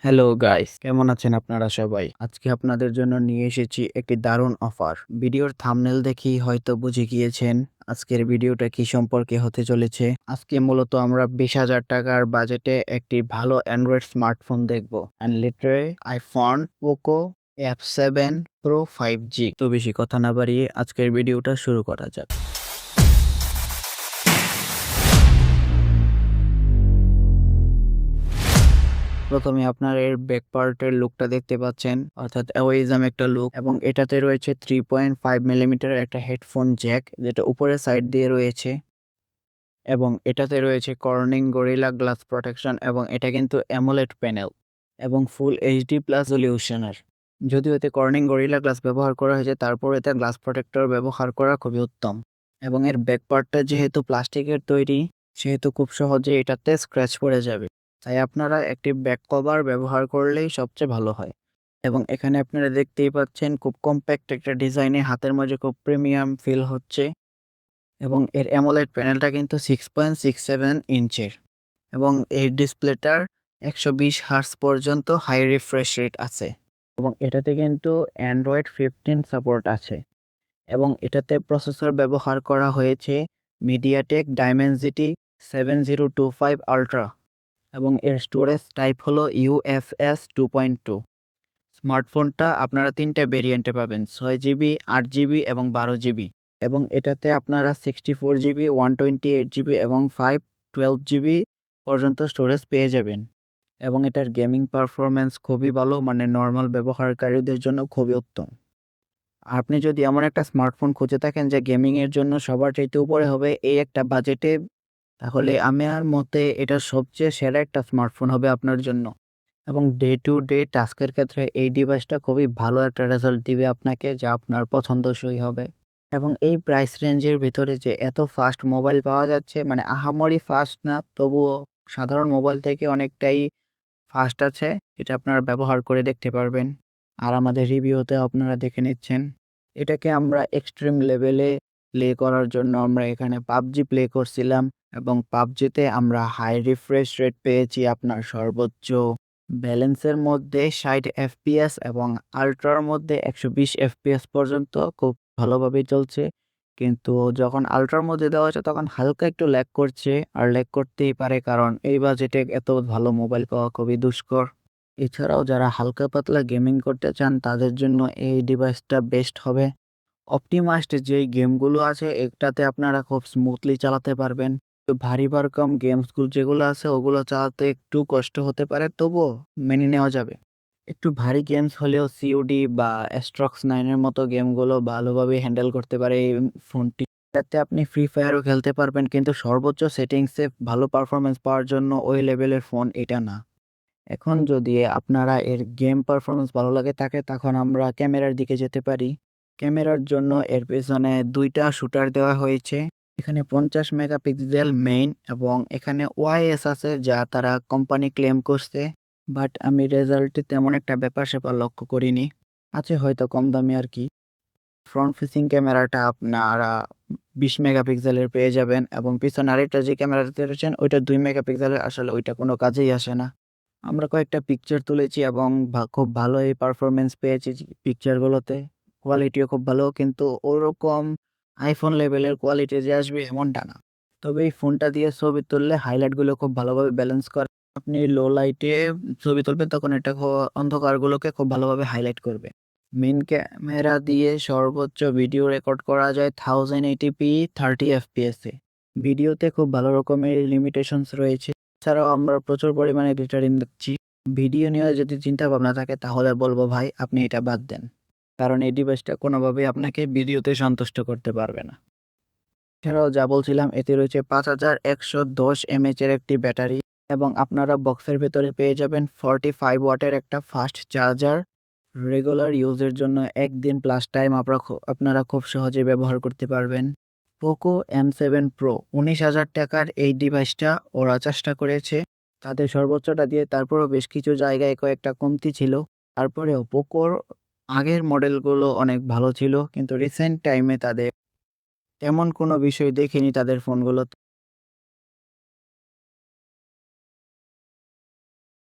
Hello guys, কেমন আছেন আপনারা সবাই? আজকে আপনাদের জন্য নিয়ে এসেছি একটি দারুণ অফার। ভিডিওর থাম্বনেল দেখেই হয়তো বুঝে গিয়েছেন আজকের ভিডিওটা কি সম্পর্কে হতে চলেছে। আজকে মূলত আমরা 20,000 টাকার বাজেটে একটি ভালো অ্যান্ড্রয়েড স্মার্টফোন দেখব। And literally iPhone Poco F7 Pro 5G। তো বেশি কথা না বাড়িয়ে আজকের ভিডিওটা শুরু করা যাক। প্রথমে আপনার এর ব্যাক পার্টের লুকটা দেখতে পাচ্ছেন, অর্থাৎ অ্যাওয়েজম একটা লুক, এবং এটাতে রয়েছে 3.5 মিলিমিটারের একটা হেডফোন জ্যাক যেটা উপরের সাইড দিয়ে রয়েছে, এবং এটাতে রয়েছে কর্নিং গরিলা গ্লাস প্রোটেকশন, এবং এটা কিন্তু অ্যামোলেড প্যানেল এবং ফুল এইচডি প্লাস রেজোলিউশনের। যদিও এতে কর্নিং গরিলা গ্লাস ব্যবহার করা হয়েছে, তারপর এতে গ্লাস প্রোটেক্টর ব্যবহার করা খুবই উত্তম। এবং এর ব্যাক পার্টটা যেহেতু প্লাস্টিকের তৈরি, সেহেতু খুব সহজে এটাতে স্ক্র্যাচ পড়ে যাবে, তাই আপনারা একটি ব্যাক কভার ব্যবহার করলেই সবচেয়ে ভালো হয়। এবং এখানে আপনারা দেখতেই পাচ্ছেন খুব কম্প্যাক্ট একটা ডিজাইনে হাতের মাঝে খুব প্রিমিয়াম ফিল হচ্ছে, এবং এর অ্যামোলেড প্যানেলটা কিন্তু 6.67 ইঞ্চের, এবং এই ডিসপ্লেটার 120 হার্টজ পর্যন্ত হাই রিফ্রেশ রেট আছে, এবং এটাতে কিন্তু অ্যান্ড্রয়েড 15 সাপোর্ট আছে, এবং এটাতে প্রসেসর ব্যবহার করা হয়েছে মিডিয়াটেক ডাইমেনসিটি 7025 আলট্রা, এবং এর স্টোরেজ টাইপ হলো UFS 2.2। স্মার্টফোনটা আপনারা 3টা ভেরিয়েন্টে পাবেন, 6GB, 8GB এবং 12GB, এবং এটাতে আপনারা 64GB, 128GB এবং 512GB পর্যন্ত স্টোরেজ পেয়ে যাবেন। এবং এটার গেমিং পারফরম্যান্স খুবই ভালো, মানে নর্মাল ব্যবহারকারীদের জন্য খুবই উত্তম। আপনি যদি এমন একটা স্মার্টফোন খুঁজে থাকেন যে গেমিংয়ের জন্য সবার চাইতে উপরে হবে এই একটা বাজেটে, তাহলে আমার মতে এটা সবচেয়ে সেরা একটা স্মার্টফোন হবে আপনার জন্য। এবং ডে টু ডে টাস্কের ক্ষেত্রে এই ডিভাইসটা খুবই ভালো একটা রেজাল্ট দিবে আপনাকে, যা আপনার পছন্দসই হবে। এবং এই প্রাইস রেঞ্জের ভিতরে যে এত ফাস্ট মোবাইল পাওয়া যাচ্ছে, মানে আহামরি ফাস্ট না, তবুও সাধারণ মোবাইল থেকে অনেকটাই ফাস্ট আছে, এটা আপনারা ব্যবহার করে দেখতে পারবেন। আর আমাদের রিভিউতে আপনারা দেখে নিচ্ছেন। এটাকে আমরা এক্সট্রিম লেভেলে প্লে করার জন্য আমরা এখানে পাবজি প্লে করছিলাম, এবং পাবজিতে আমরা হাই রিফ্রেশ রেট পেয়েছি আপনার সর্বোচ্চ ব্যালেন্সের মধ্যে 60 FPS, এবং আল্ট্রার মধ্যে 120 FPS পর্যন্ত খুব ভালোভাবেই চলছে। কিন্তু যখন আল্ট্রার মধ্যে দেওয়া হচ্ছে তখন হালকা একটু ল্যাগ করছে, আর ল্যাগ করতেই পারে, কারণ এই বাজেটে এত ভালো মোবাইল পাওয়া খুবই দুষ্কর। এছাড়াও যারা হালকা পাতলা গেমিং করতে চান তাদের জন্য এই ডিভাইসটা বেস্ট হবে। অপটিমাইজড যেই গেমগুলো আছে এটাতে আপনারা খুব স্মুথলি চালাতে পারবেন। তো ভারী ভারকম গেমসগুলো যেগুলো আছে ওগুলো চালাতে একটু কষ্ট হতে পারে, তবুও মেনে নেওয়া যাবে। একটু ভারী গেমস হলেও সিওডি বা অ্যাস্ট্রক্স 9 এর মতো গেমগুলো ভালোভাবে হ্যান্ডেল করতে পারে এই ফোনটি। এটাতে আপনি ফ্রি ফায়ারও খেলতে পারবেন, কিন্তু সর্বোচ্চ সেটিংসে ভালো পারফরমেন্স পাওয়ার জন্য ওই লেভেলের ফোন এটা না। এখন যদি আপনারা এর গেম পারফরমেন্স ভালো লাগে থাকে, তখন আমরা ক্যামেরার দিকে যেতে পারি। ক্যামেরার জন্য এর পেছনে 2টা শুটার দেওয়া হয়েছে। এখানে 50 মেগাপিক্সেল মেইন, এবং এখানে ওআইএস আছে যা তারা কোম্পানি ক্লেম করছে, বাট আমি রেজাল্টে তেমন একটা ব্যাপার-স্যাপার লক্ষ্য করিনি। আছে হয়তো কম দামি আর কি। ফ্রন্ট ফেসিং ক্যামেরাটা আপনারা 20 মেগাপিক্সেলের পেয়ে যাবেন, এবং পিছনে আরেকটা যে ক্যামেরা দেখতে পাচ্ছেন ওইটা 2 মেগাপিক্সেলের, আসলে ওইটা কোনো কাজেই আসে না। আমরা কয়েকটা পিকচার তুলেছি এবং খুব ভালোই পারফরমেন্স পেয়েছি পিকচারগুলোতে। কোয়ালিটিও খুব ভালো, কিন্তু ওরকম আইফোন লেভেলের কোয়ালিটি যে আসবে এমনটা না। তবে এই ফোনটা দিয়ে ছবি তুললে হাইলাইটগুলো খুব ভালোভাবে ব্যালেন্স করে। আপনি লো লাইটে ছবি তুলবেন তখন এটা অন্ধকারগুলোকে খুব ভালোভাবে হাইলাইট করবে। মেইন ক্যামেরা দিয়ে সর্বোচ্চ ভিডিও রেকর্ড করা যায় 1080p 30 fps এ। ভিডিওতে খুব ভালো রকমের লিমিটেশনস রয়েছে। এছাড়াও আমরা প্রচুর পরিমাণে রিটার্ডিং দিচ্ছি। ভিডিও নিয়ে যদি চিন্তা ভাবনা থাকে তাহলে বলবো ভাই আপনি এটা বাদ দেন, কারণ এই ডিভাইসটা কোনোভাবেই আপনাকে ভিডিওতে সন্তুষ্ট করতে পারবে না। এছাড়াও যা বলছিলাম, এতে রয়েছে 5110 mAh এর একটি ব্যাটারি, এবং আপনারা বক্সের ভেতরে পেয়ে যাবেন 45 ওয়াটের একটা ফাস্ট চার্জার। রেগুলার ইউজের জন্য 1 দিন প্লাস টাইম আপনারা খুব সহজে ব্যবহার করতে পারবেন। পোকো M7 Pro 19,000 টাকার এই ডিভাইসটা ওরা চেষ্টা করেছে তাদের সর্বোচ্চটা দিয়ে, তারপরেও বেশ কিছু জায়গায় কয়েকটা কমতি ছিল। তারপরেও পোকোর আগের মডেলগুলো অনেক ভালো ছিল, কিন্তু রিসেন্ট টাইমে তাদের তেমন কোনো বিষয় দেখিনি তাদের ফোনগুলোতে।